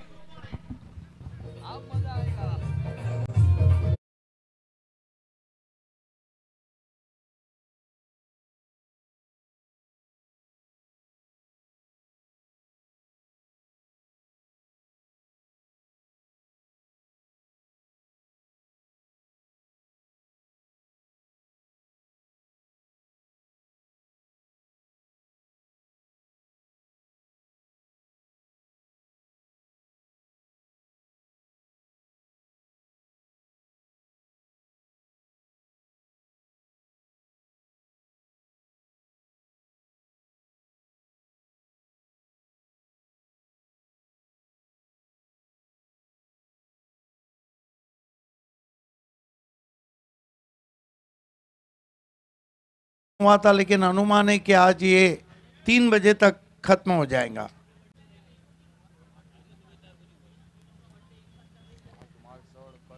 हुआ था, लेकिन अनुमान है कि आज ये 3 बजे तक खत्म हो जाएगा।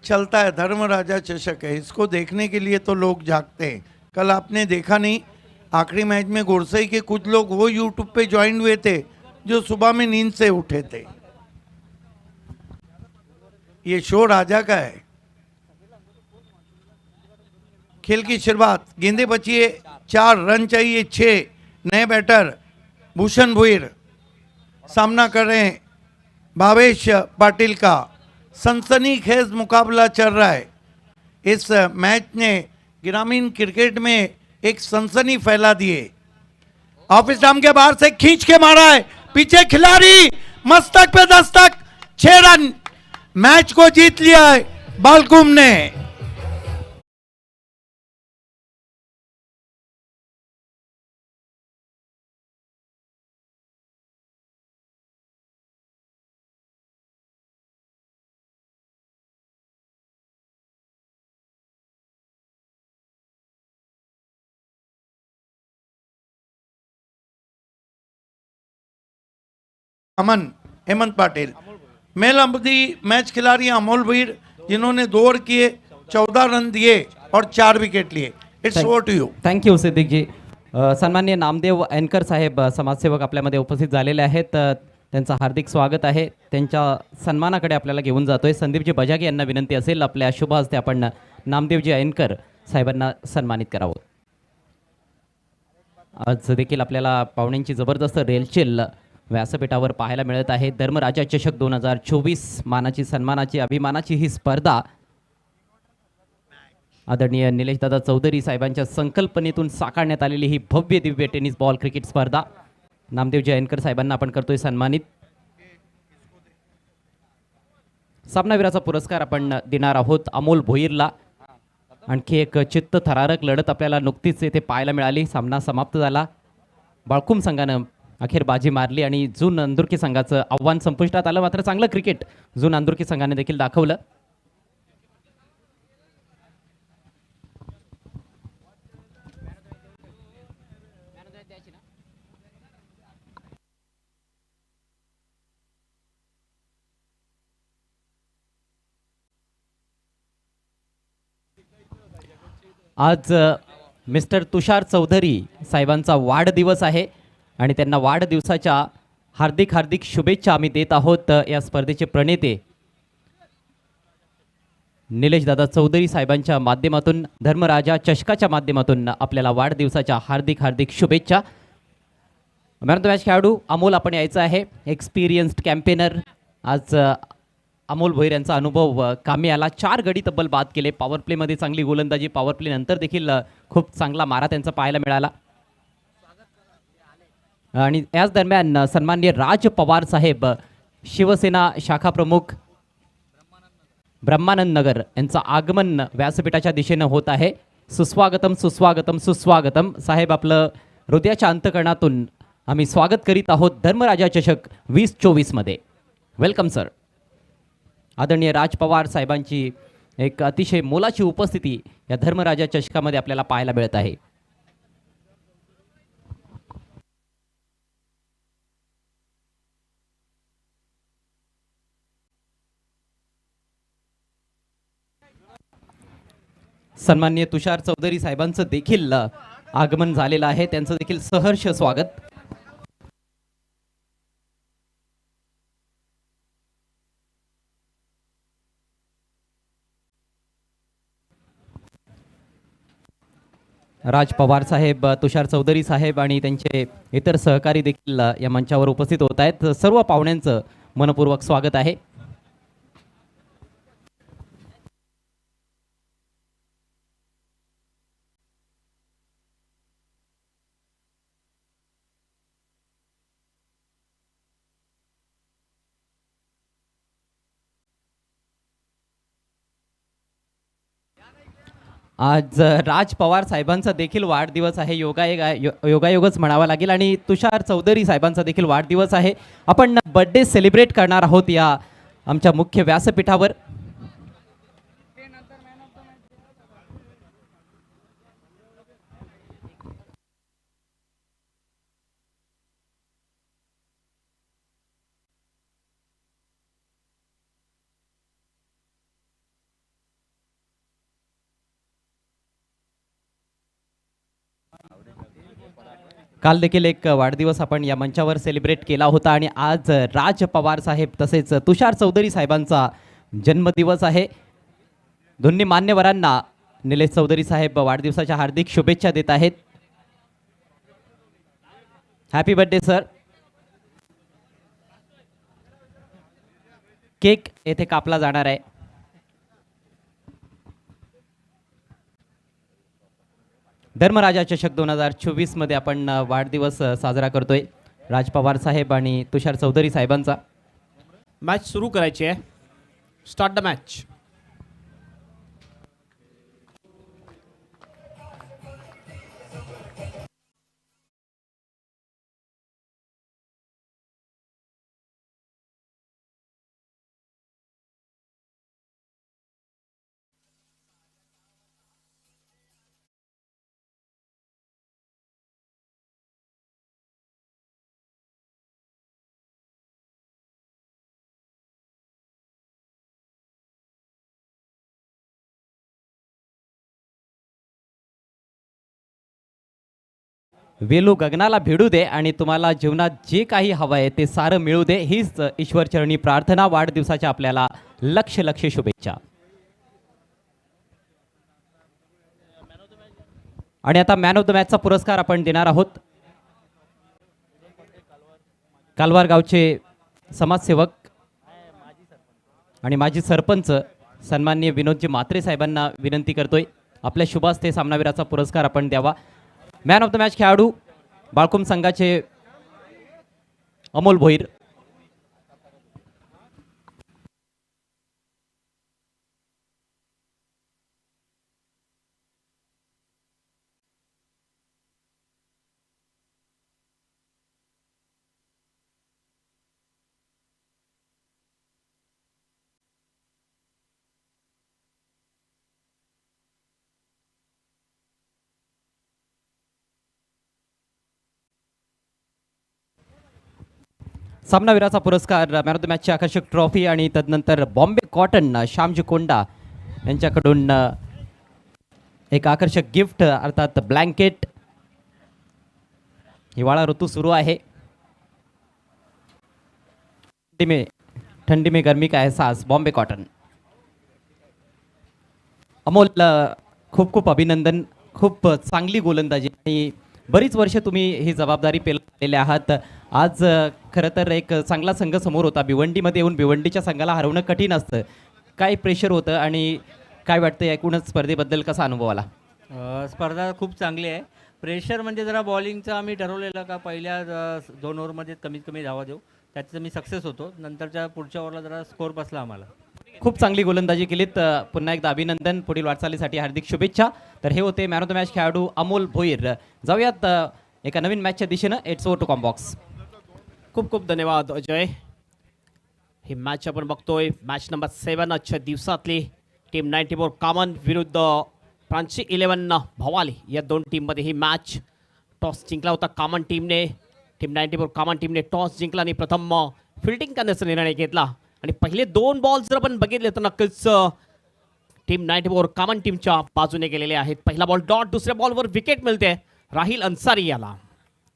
चलता है, धर्मराजा चषक है, इसको देखने के लिए तो लोग जागते हैं। कल आपने देखा नहीं, आखिरी मैच में गोरसई के कुछ लोग वो यूट्यूब पे ज्वाइन हुए थे जो सुबह में नींद से उठे थे। ये शो राजा का है। खेल की शुरुआत, गेंदे बचिए, 4 रन चाहिए, 6 नए बैटर भूषण भुईर सामना कर रहे हैं भावेश पाटिल का। सनसनीखेज मुकाबला चल रहा है। इस मैच ने ग्रामीण क्रिकेट में एक सनसनी फैला दी है। ऑफ स्टंप के बाहर से खींच के मारा है, पीछे खिलाड़ी, मस्तक पे दस्तक, 6 रन, मैच को जीत लिया है बालकुम ने। अमन हेमंत पाटिल, मेल अवधि मैच खिलाड़ी अमोल भीर, जिन्होंने 2 ओवर किए, 14 रन दिए और 4 विकेट लिए। It's over to you. Thank you Siddiq ji. सन्माननीय नामदेव अँकर साहेब समाजसेवक आपल्यामध्ये उपस्थित झालेले आहेत. त्यांचं हार्दिक स्वागत आहे. त्यांच्या सन्मानाकडे आपल्याला घेऊन जातोय. संदीपजी बजागे यांना विनंती असेल आपल्या शुभ हस्ते आपण नामदेवजी अँकर साहेबांना सन्मानित करावं. आज देखील आपल्याला पाहुण्यांची जबरदस्त रेलचेल व्यासपीठावर पाहायला मिळत आहे. धर्मराजा चषक 2024 मानाची, सन्मानाची, अभिमानाची ही स्पर्धा आदरणीय निलेशदादा चौधरी साहेबांच्या संकल्पनेतून साकारण्यात आलेली ही भव्य दिव्य टेनिस बॉल क्रिकेट स्पर्धा. नामदेवजी अँकर साहेबांना आपण करतोय सन्मानित. सामनावीराचा पुरस्कार आपण देणार आहोत अमोल भोईरला. आणखी एक चित्त थरारक लढत आपल्याला नुकतीच येथे पाहायला मिळाली. सामना समाप्त झाला. बाळकुम संघानं अखेर बाजी मारली आणि जून अंदुरकी संघाचं आव्हान संपुष्टात आलं. मात्र चांगलं क्रिकेट जून अंदुरकी संघाने देखील दाखवलं. आज मिस्टर तुषार चौधरी साहेबांचा वाढदिवस आहे आणि त्यांना वाढदिवसाच्या हार्दिक हार्दिक शुभेच्छा आम्ही देत आहोत. या स्पर्धेचे प्रणेते निलेश दादा चौधरी साहेबांच्या माध्यमातून धर्मराजा चषकाच्या माध्यमातून आपल्याला वाढदिवसाच्या हार्दिक हार्दिक शुभेच्छा. मॅन ऑफ द मॅच खेळाडू अमोल आपण यायचं आहे. Experienced campaigner. आज अमोल भोईर यांचा अनुभव कामी आला. 4 गडी तब्बल बाद केले. पॉवर प्लेमध्ये चांगली गोलंदाजी. पॉवर प्ले नंतर देखील खूप चांगला मारा त्यांचा पाहायला मिळाला. आणि याच दरम्यान सन्माननीय राज पवार साहेब शिवसेना शाखा प्रमुख ब्रह्मानंद नगर यांचं आगमन व्यासपीठाच्या दिशेनं होत आहे. सुस्वागतम सुस्वागतम सुस्वागतम. साहेब आपलं हृदयाच्या अंतकरणातून आम्ही स्वागत करीत आहोत धर्मराजा चषक 2024 मध्ये. Welcome sir. आदरणीय राज पवार साहेबांची एक अतिशय मोलाची उपस्थिती या धर्मराजा चषकामध्ये आपल्याला पाहायला मिळत आहे. सन्माननीय तुषार चौधरी साहेबांचं देखील आगमन झालेलं आहे. त्यांचं देखील सहर्ष स्वागत. राज पवार साहेब, तुषार चौधरी साहेब आणि त्यांचे इतर सहकारी देखील या मंचावर उपस्थित होत आहेत. सर्व पाहुण्यांचं मनपूर्वक स्वागत आहे. आज राज पवार साहेबांचा देखील वाढदिवस आहे. योगायोगच म्हणावा लागेल. आणि तुषार चौधरी साहेबांचा देखील वाढदिवस आहे. आपण बर्थडे सेलिब्रेट करणार आहोत या आमच्या मुख्य व्यासपीठावर. काल देखील एक वाढदिवस आपण या मंचावर सेलिब्रेट केला होता आणि आज राज पवार साहेब तसेच तुषार चौधरी साहेबांचा जन्मदिवस आहे. दोन्ही मान्यवरांना निलेश चौधरी साहेब वाढदिवसाच्या हार्दिक शुभेच्छा देत आहेत. Happy birthday sir. केक येथे कापला जाणार आहे. धर्मराजा चषक 2024 मध्ये आपण वाढदिवस साजरा करतोय राज पवार साहेब आणि तुषार चौधरी साहेबांचा. मॅच सुरू करायची आहे. Start the match. वेलू गगनाला भिडू दे आणि तुम्हाला जीवनात जे काही हवं आहे ते सारं मिळू दे हीच ईश्वरचरणी प्रार्थना. वाढदिवसाच्या आपल्याला लक्ष लक्ष शुभेच्छा. आणि आता मॅन ऑफ द मॅचचा पुरस्कार आपण देणार आहोत. कालवार गावचे समाजसेवक आणि माजी सरपंच सन्माननीय विनोदजी म्हात्रे साहेबांना विनंती करतोय आपल्या शुभास्ते सामनावीराचा पुरस्कार आपण द्यावा. मॅन ऑफ द मॅच खेळाडू बाळकुम संघाचे अमोल भोईर. सामनावीराचा पुरस्कार मॅन ऑफ द मॅचची आकर्षक ट्रॉफी आणि तदनंतर बॉम्बे कॉटन श्यामजी कोंडा यांच्याकडून एक आकर्षक गिफ्ट अर्थात ब्लँकेट. हिवाळा ऋतू सुरू आहे. ठंडी में गर्मी का एहसास, बॉम्बे कॉटन. अमोल, खूप खूप अभिनंदन. खूप चांगली गोलंदाजी आणि बरीच वर्ष तुम्ही ही जबाबदारी पेललेले आहात. आज खरं तर एक चांगला संघ समोर होता. भिवंडीमध्ये येऊन भिवंडीच्या संघाला हरवणं कठीण असतं. काय प्रेशर होतं आणि काय वाटतं एकूणच स्पर्धेबद्दल कसा अनुभव आला? स्पर्धा खूप चांगली आहे. प्रेशर म्हणजे जरा बॉलिंगचं आम्ही ठरवलेलं का पहिल्या 2 ओव्हरमध्ये कमीत कमी धावा देऊ. त्यात मी सक्सेस होतो. नंतरच्या पुढच्या ओव्हरला जरा स्कोर बसला आम्हाला. खूप चांगली गोलंदाजी केलीत. पुन्हा एकदा अभिनंदन. पुढील वाटचालीसाठी हार्दिक शुभेच्छा. तर हे होते मॅन ऑफ द मॅच खेळाडू अमोल भोईर. जाऊयात एका नवीन मॅचच्या दिशेनं. It's over to commbox. खूप खूप धन्यवाद अजय. ही मॅच आपण बघतोय, मॅच नंबर 7 आजच्या दिवसातली. टीम 94 कामन विरुद्ध फ्रान्सी 11 भवाली या दोन टीममध्ये ही मॅच. टॉस जिंकला होता कामन टीमने. टीम 94 कामन टीमने टॉस जिंकला आणि प्रथम फिल्डिंग करण्याचा निर्णय घेतला. आणि पहिले 2 बॉल जर आपण बघितले तर नक्कीच टीम 94 कामन टीमच्या बाजूने गेलेले आहेत. पहिला बॉल डॉट, दुसऱ्या बॉलवर विकेट मिळते राहिल अन्सारी याला.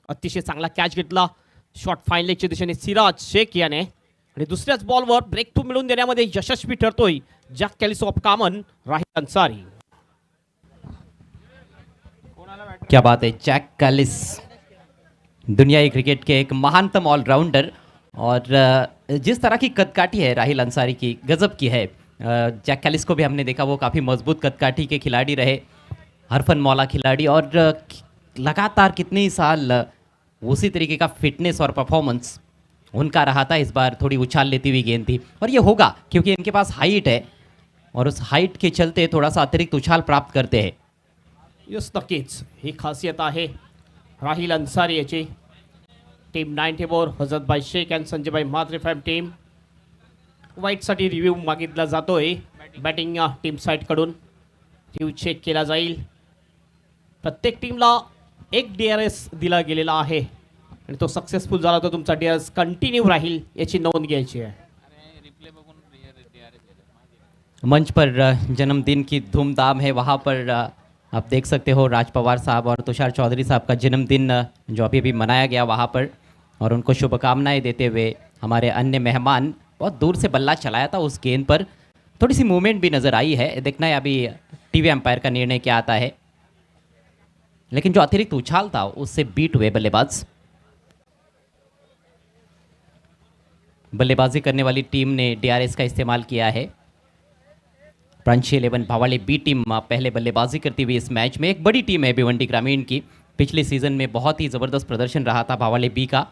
अतिशय चांगला कॅच घेतला शॉट फाईन लेगच्या दिशेने सिराज शेख याने. आणि दुसऱ्याच बॉलवर ब्रेक थ्रू मिळवून देण्यामध्ये यशस्वी ठरतोय जॅक कॅलिस ऑफ कामन राहिल अन्सारी. क्या बात है, जैक कैलिस दुनियाई क्रिकेट के एक महानतम ऑलराउंडर. और जिस तरह की कदकाठी है राहिल अंसारी की, गजब की है. जैक कैलिस को भी हमने देखा, वो काफ़ी मजबूत कदकाठी के खिलाड़ी रहे, हरफन मौला खिलाड़ी. और लगातार कितने ही साल उसी तरीके का फिटनेस और परफॉर्मेंस उनका रहा था. इस बार थोड़ी उछाल लेती हुई गेंद थी और ये होगा क्योंकि इनके पास हाइट है और उस हाइट के चलते थोड़ा सा अतिरिक्त उछाल प्राप्त करते हैं. यस, नक्कीच ही खासियत आहे राहिल अन्सारी याची. टीम 94 हजरतभाई शेख अँड संजयभाई म्हात्रे फॅम टीम. वाईटसाठी रिव्ह्यू मागितला जातोय बॅटिंग टीम साईडकडून. रिव्ह्यू चेक केला जाईल. प्रत्येक टीमला एक DRS दिला गेलेला आहे आणि तो सक्सेसफुल झाला तर तुमचा DRS कंटिन्यू राहील याची नोंद घ्यायची आहे. मंच पर जन्मदिन की धूमधाम है. वहाँ पर आप देख सकते हो राज पवार साहब और तुषार चौधरी साहब का जन्मदिन जो अभी मनाया गया वहाँ पर. और उनको शुभकामनाएं देते हुए हमारे अन्य मेहमान, बहुत दूर से बल्ला चलाया था उस गेंद पर. थोड़ी सी मूवमेंट भी नज़र आई है. देखना है अभी टीवी एम्पायर का निर्णय क्या आता है. लेकिन जो अतिरिक्त उछाल था उससे बीट हुए बल्लेबाज. बल्लेबाजी करने वाली टीम ने DRS का इस्तेमाल किया है. फ्रांसी 11 भवाली बी टीम पहले बल्लेबाजी करती हुई इस मैच में. एक बड़ी टीम है भिवंडी ग्रामीण की. पिछले सीजन में बहुत ही ज़बरदस्त प्रदर्शन रहा था भवाली बी का.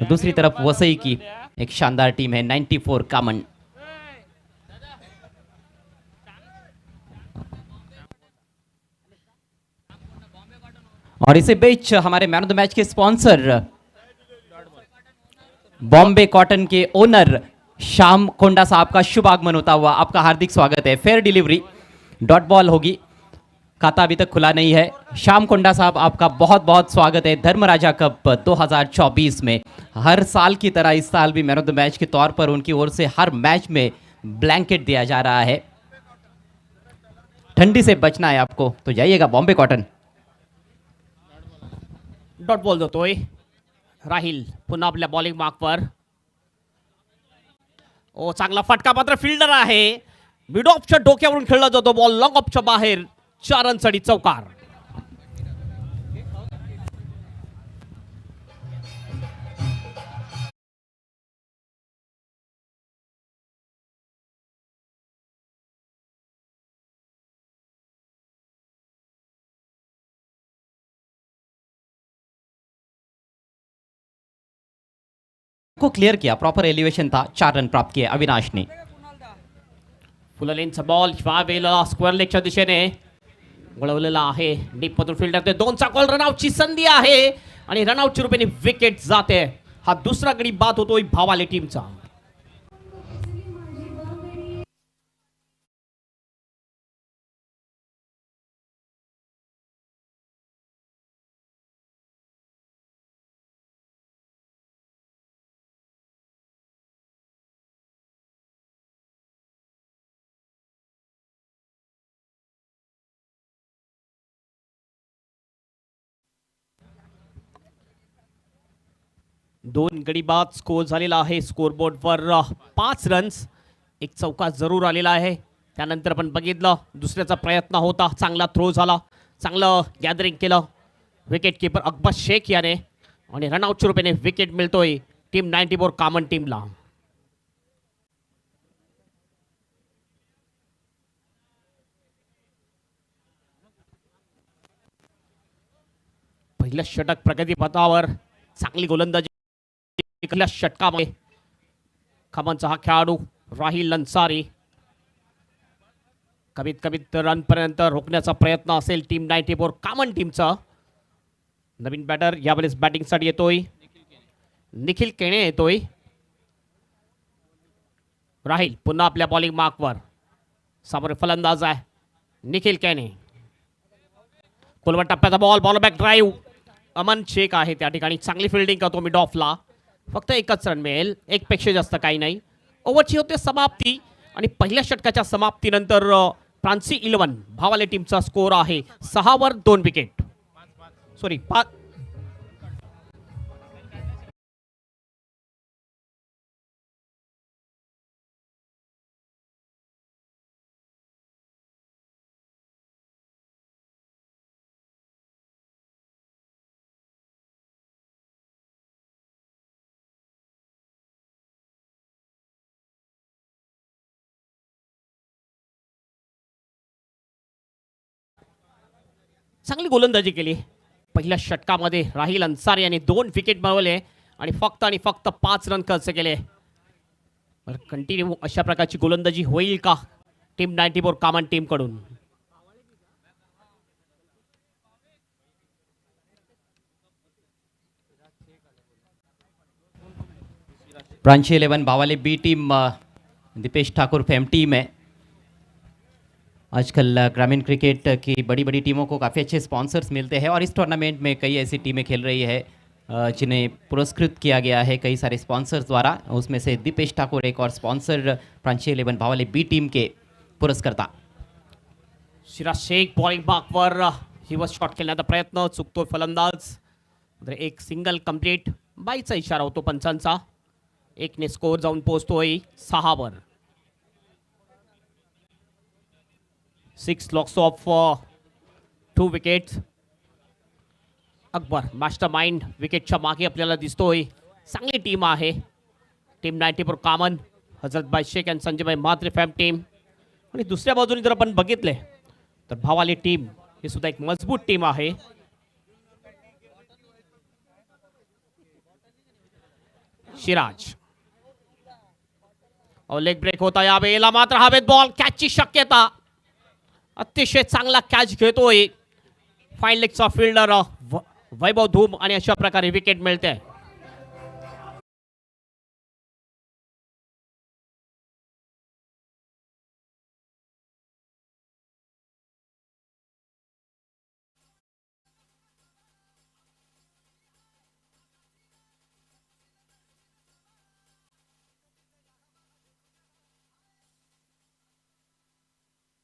दूसरी तरफ वसई की एक शानदार टीम है 94 कामन. और इसे बेच हमारे man of the match K sponsor Bombay cotton K owner Shyam कोंडा साहब का शुभ आगमन होता हुआ आपका हार्दिक स्वागत है. फेयर डिलीवरी, डॉट बॉल होगी. खाता अभी तक खुला नहीं है. श्याम कोंडा साहब आपका बहुत बहुत स्वागत है धर्मराजा कप 2024 में. हर साल की तरह इस साल भी मैन ऑफ द मैच के तौर पर उनकी ओर से हर मैच में ब्लैंकेट दिया जा रहा है. ठंडी से बचना है आपको तो जाइएगा बॉम्बे कॉटन. डॉट बॉल जातोय राहिल पुन्हा आपल्या बॉलिंग मार्कवर. ओ, चांगला फटका, मात्र फिल्डर आहे. मिड ऑफच्या डोक्यावरून खेळला जातो बॉल लॉंग ऑफच्या बाहेर. 4 रनसाठी चौकार. को क्लियर किया, प्रॉपर एलिवेशन था. 4 रन प्राप्त किए अविनाश ने. फुललेनचा बॉल ह्या वेळेला स्क्वेअर लेगच्या दिशेने वळवलेला आहे. डीप मधून फिल्डर ते 2चा कॉल. रनआउटची संधी आहे आणि रनआउटच्या रूपाने विकेट जाते. हा दुसरा गडी बाद होतोय भावाले टीमचा. 2 गडी बाद स्कोर झालेला आहे स्कोरबोर्डवर 5 रन्स. एक चौका जरूर आलेला आहे. त्यानंतर आपण बघितलं दुसऱ्याचा प्रयत्न होता, चांगला थ्रो झाला, चांगलं गॅदरिंग केलं विकेट किपर अकबर शेख याने आणि रनआउटच्या रूपाने विकेट मिळतोय टीम 94 कॉमन टीमला. पहिलं षटक प्रगतीपथावर, चांगली गोलंदाजी पहिल्या षटकामध्ये. खमनचा हा खेळाडू राहिल अन्सारी कमीत कमीत रन पर्यंत रोखण्याचा प्रयत्न असेल टीम 94 कॉमन टीमचा. नवीन बॅटर यावेळेस बॅटिंगसाठी येतोय निखिल केणे येतोय. राहिल पुन्हा आपल्या बॉलिंग मार्कवर. समोर फलंदाज आहे निखिल केणे. पुलवर टप्प्याचा ball back drive. Aman Shaikh आहे त्या ठिकाणी, चांगली फिल्डिंग करतो मिड ऑफला. फक्त एकच रन मिळेल, एक पेक्षा जास्त काही नाही. ओव्हरची होते समाप्ती आणि पहिल्या षटकाच्या समाप्तीनंतर फ्रान्सी 11 भावाले टीमचा स्कोर आहे 6 2 विकेट. सॉरी 5. चांगली गोलंदाजी केली पहिल्या षटकामध्ये. राहिल अन्सारी याने 2 विकेट मिळवले आणि फक्त 5 रन खर्च केले. कंटिन्यू अशा प्रकारची गोलंदाजी होईल का टीम 94 कॉमन टीम कडून? प्रांची 11 भावाले B team Deepesh Thakur fame team है. आजकल ग्रामीण क्रिकेट की बड़ी बड़ी टीमों को काफ़ी अच्छे स्पॉन्सर्स मिलते हैं और इस टूर्नामेंट में कई ऐसी टीमें खेल रही है जिन्हें पुरस्कृत किया गया है कई सारे स्पॉन्सर्स द्वारा. उसमें से दीपेश ठाकुर एक और स्पॉन्सर प्रांची 11 भावाले बी टीम के पुरस्कर्ता. सिराज शेख बॉलिंग मार्कवर हिवर शॉट खेळण्याचा प्रयत्न, चुकतो फलंदाज. एक सिंगल कंप्लीट. बाईचा इशारा होतो पंचांचा. एकने स्कोर जाऊन पोहोचतोय 6 6 loss of 2 wickets. Akbar master mind विकेटच्या मागे आपल्याला दिसतोय. चांगली टीम आहे टीम 94 कॉमन. हजरतभाई शेख आणि संजयभाई म्हात्रे फॅम टीम. आणि दुसऱ्या बाजूने जर आपण बघितले तर भावाली टीम ही सुद्धा एक मजबूत टीम आहे. सिराज लेग ब्रेक होता यावेळेला, मात्र हवेत बॉल कॅचची शक्यता. अतिशय चांगला कॅच घेतोय फाईन लेगचा फिल्डर वैभव धूम आणि अशा प्रकारे विकेट मिळते.